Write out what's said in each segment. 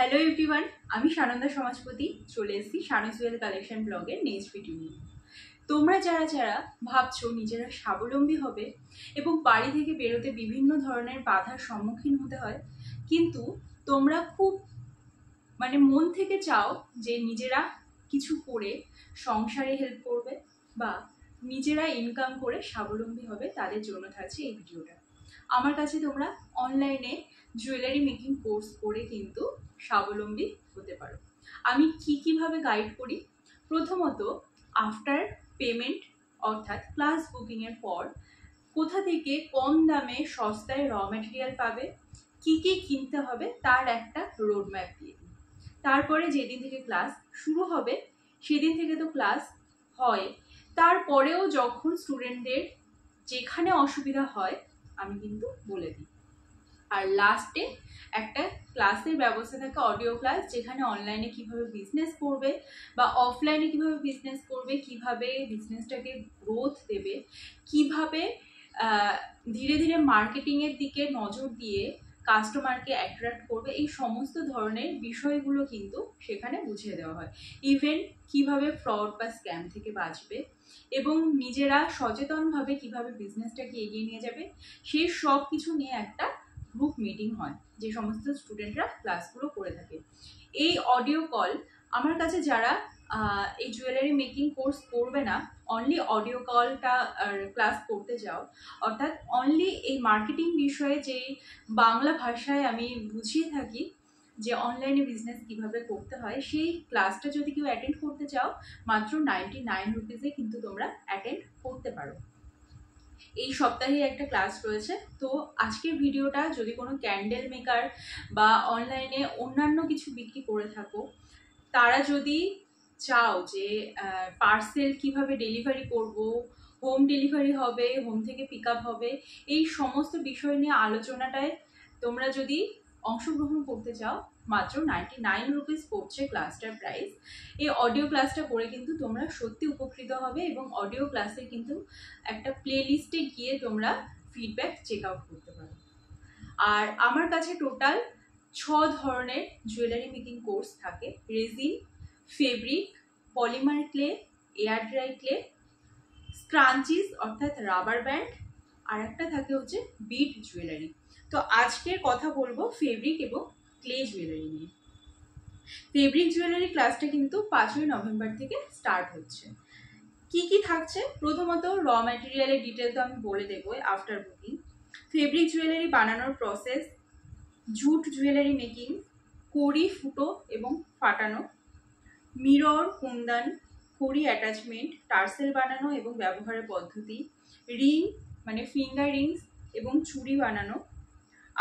Hello everyone, আমি সানন্দা সমাজপতি চলে এসেছি শানু জুয়েল কালেকশন ব্লগের নেক্সট ভিডিও নিয়ে। তোমরা যারা ভাবছো নিজেরা স্বাবলম্বী হবে এবং বাড়ি থেকে বেরোতে বিভিন্ন ধরনের বাধার সম্মুখীন হতে হয়, কিন্তু তোমরা খুব মন থেকে চাও যে নিজেরা কিছু করে সংসারে হেল্প করবে বা নিজেরা ইনকাম করে স্বাবলম্বী হবে, তাদের জন্য থাকছে এই ভিডিওটা। আমার কাছে তোমরা অনলাইনে জুয়েলারি মেকিং কোর্স করে কিন্তু স্বাবলম্বী হতে পারো। আমি কিভাবে গাইড করি, প্রথমত আফটার পেমেন্ট অর্থাৎ ক্লাস বুকিংয়ের পর কোথা থেকে কম দামে সস্তায় র ম্যাটেরিয়াল পাবে, কি কিনতে হবে তার একটা রোডম্যাপ দিয়ে দিই। তারপরে যেদিন থেকে ক্লাস শুরু হবে সেদিন থেকে তো ক্লাস হয়, তারপরেও যখন স্টুডেন্টদের যেখানে অসুবিধা হয় আমি কিন্তু বলে দিই। আর লাস্টে একটা ক্লাসের ব্যবস্থা থাকে, অডিও ক্লাস, যেখানে অনলাইনে কিভাবে বিজনেস করবে বা অফলাইনে কিভাবে বিজনেস করবে, কিভাবে বিজনেসটাকে গ্রোথ দেবে, কিভাবে ধীরে ধীরে মার্কেটিংয়ের দিকে নজর দিয়ে কাস্টমারকে অ্যাট্রাক্ট করবে, এই সমস্ত ধরনের বিষয়গুলো কিন্তু সেখানে বুঝিয়ে দেওয়া হয়। ইভেন কিভাবে ফ্রড বা স্ক্যাম থেকে বাঁচবে এবং নিজেরা সচেতনভাবে কিভাবে বিজনেসটাকে এগিয়ে নিয়ে যাবে, সেই সব কিছু নিয়ে একটা গ্রুপ মিটিং হয় যে সমস্ত স্টুডেন্টরা ক্লাসগুলো করে থাকে। এই অডিও কল আমার কাছে যারা এই জুয়েলারি মেকিং কোর্স করবে না, অনলি অডিও কলটা ক্লাস করতে যাও, অর্থাৎ অনলি এই মার্কেটিং বিষয়ে যে বাংলা ভাষায় আমি বুঝিয়ে থাকি যে অনলাইনে বিজনেস কিভাবে করতে হয়, সেই ক্লাসটা যদি কেউ অ্যাটেন্ড করতে চাও মাত্র 99 রুপিসে কিন্তু তোমরা অ্যাটেন্ড করতে পারো। এই সপ্তাহে একটা ক্লাস রয়েছে। তো আজকের ভিডিওটা যদি কোনো ক্যান্ডেল মেকার বা অনলাইনে অন্যান্য কিছু বিক্রি করে থাকো, তারা যদি চাও যে পার্সেল কিভাবে ডেলিভারি করব, হোম ডেলিভারি হবে, হোম থেকে পিক আপ হবে, এই সমস্ত বিষয় নিয়ে আলোচনাটায় তোমরা যদি অংশগ্রহণ করতে চাও মাত্র 99 রুপিস পড়ছে ক্লাসটার প্রাইস। এই অডিও ক্লাসটা করে কিন্তু তোমরা সত্যি উপকৃত হবে এবং অডিও ক্লাসে কিন্তু একটা প্লে লিস্টে গিয়ে তোমরা ফিডব্যাক চেক আউট করতে পারো। আর আমার কাছে টোটাল 6 ধরনের জুয়েলারি মেকিং কোর্স থাকে: resin, fabric, polymer clay, air dry clay, scrunchies অর্থাৎ রাবার ব্যান্ড, আর একটা থাকে হচ্ছে বিড জুয়েলারি। তো আজকের কথা বলবো ফেব্রিক এবং ক্লে জুয়েলারি নিয়ে। ফেব্রিক জুয়েলারি ক্লাসটা কিন্তু 5ই নভেম্বর থেকে স্টার্ট হচ্ছে। কি থাকছে, প্রথমত র ম্যাটেরিয়ালের ডিটেল তো আমি বলে দেবো আফটার বুকিং। ফেব্রিক জুয়েলারি বানানোর প্রসেস, জুট জুয়েলারি মেকিং, কড়ি ফুটো এবং ফাটানো, মিরর, কুন্দন, কড়ি অ্যাটাচমেন্ট, টার্সেল বানানো এবং ব্যবহারের পদ্ধতি, রিং মানে ফিঙ্গার রিংস এবং চুড়ি বানানো,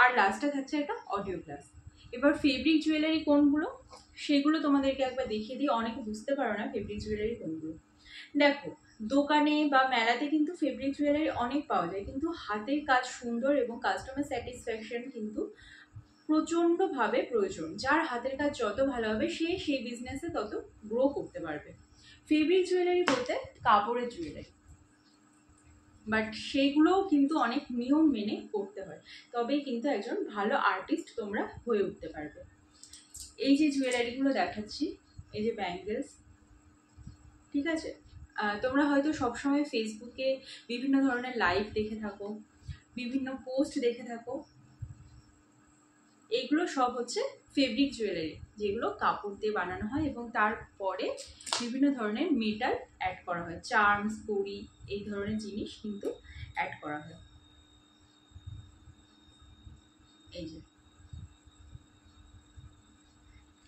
আর লাস্টে থাকছে একটা অডিও ক্লাস। এবার ফেব্রিক জুয়েলারি কোনগুলো সেগুলো তোমাদেরকে একবার দেখিয়ে দিই, অনেকে বুঝতে পারো না ফেব্রিক জুয়েলারি কোনগুলো। দেখো, দোকানে বা মেলাতে কিন্তু ফেব্রিক জুয়েলারি অনেক পাওয়া যায়, কিন্তু হাতের কাজ সুন্দর এবং কাস্টমার স্যাটিসফ্যাকশন কিন্তু প্রচণ্ডভাবে প্রয়োজন। যার হাতের কাজ যত ভালো হবে সে সেই বিজনেসে তত গ্রো করতে পারবে। ফেব্রিক জুয়েলারি বলতে কাপড়ের জুয়েলারি, বাট সেইগুলোও কিন্তু অনেক নিয়ম মেনে করতে হয়, তবেই কিন্তু একজন ভালো আর্টিস্ট তোমরা হয়ে উঠতে পারবে। এই যে জুয়েলারিগুলো দেখাচ্ছি, এই যে ব্যাঙ্গেলস, ঠিক আছে? তোমরা হয়তো সবসময় ফেসবুকে বিভিন্ন ধরনের লাইভ দেখে থাকো, বিভিন্ন পোস্ট দেখে থাকো, এইগুলো সব হচ্ছে ফেব্রিক জুয়েলারি, যেগুলো কাপড় দিয়ে বানানো হয় এবং তারপরে বিভিন্ন ধরনের মেটাল অ্যাড করা হয়, চার্মস, কড়ি, এই ধরনের জিনিস কিন্তু অ্যাড করা হয়। এই যে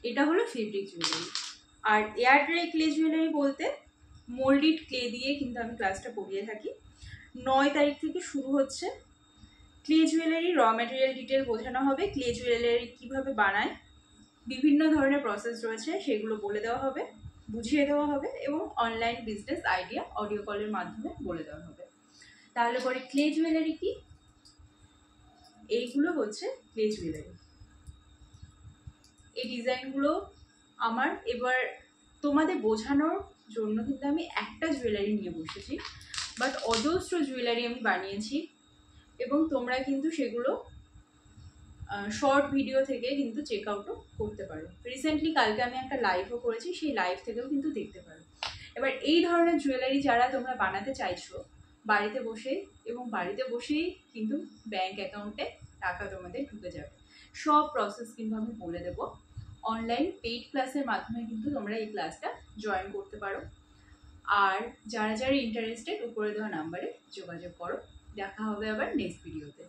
এটা হলো ফেব্রিক জুয়েলারি। আর এয়ার ড্রাই ক্লে জুয়েলারি বলতে মোল্ডেড ক্লে দিয়ে কিন্তু আমি ক্লাসটা পড়িয়ে থাকি। 9 তারিখ থেকে শুরু হচ্ছে। ক্লে জুয়েলারি র ম্যাটেরিয়াল ডিটেল বোঝানো হবে, ক্লে জুয়েলারি কিভাবে বানায়, বিভিন্ন ধরনের প্রসেস রয়েছে সেগুলো বলে দেওয়া হবে, বুঝিয়ে দেওয়া হবে এবং অনলাইন বিজনেস আইডিয়া অডিও কলের মাধ্যমে বলে দেওয়া হবে। তাহলে পরে ক্লে জুয়েলারি কি, এইগুলো হচ্ছে ক্লে জুয়েলারি। এই ডিজাইনগুলো আমার এবার তোমাদের বোঝানোর জন্য কিন্তু আমি একটা জুয়েলারি নিয়ে বসেছি, বাট অজস্র জুয়েলারি আমি বানিয়েছি এবং তোমরা কিন্তু সেগুলো শর্ট ভিডিও থেকে কিন্তু চেক আউটও করতে পারো। রিসেন্টলি কালকে আমি একটা লাইভও করেছি, সেই লাইভ থেকেও কিন্তু দেখতে পারো। এবার এই ধরনের জুয়েলারি যারা তোমরা বানাতে চাইছো বাড়িতে বসেই, এবং বাড়িতে বসেই কিন্তু ব্যাংক অ্যাকাউন্টে টাকা তোমাদের ঢুকে যাবে। সব প্রসেস কিন্তু আমি বলে দেবো। অনলাইন পেইড ক্লাসের মাধ্যমে কিন্তু তোমরা এই ক্লাসটা জয়েন করতে পারো। আর যারা যারা ইন্টারেস্টেড উপরে দেওয়া নাম্বারে যোগাযোগ করো। দেখা হবে আবার নেক্সট ভিডিওতে।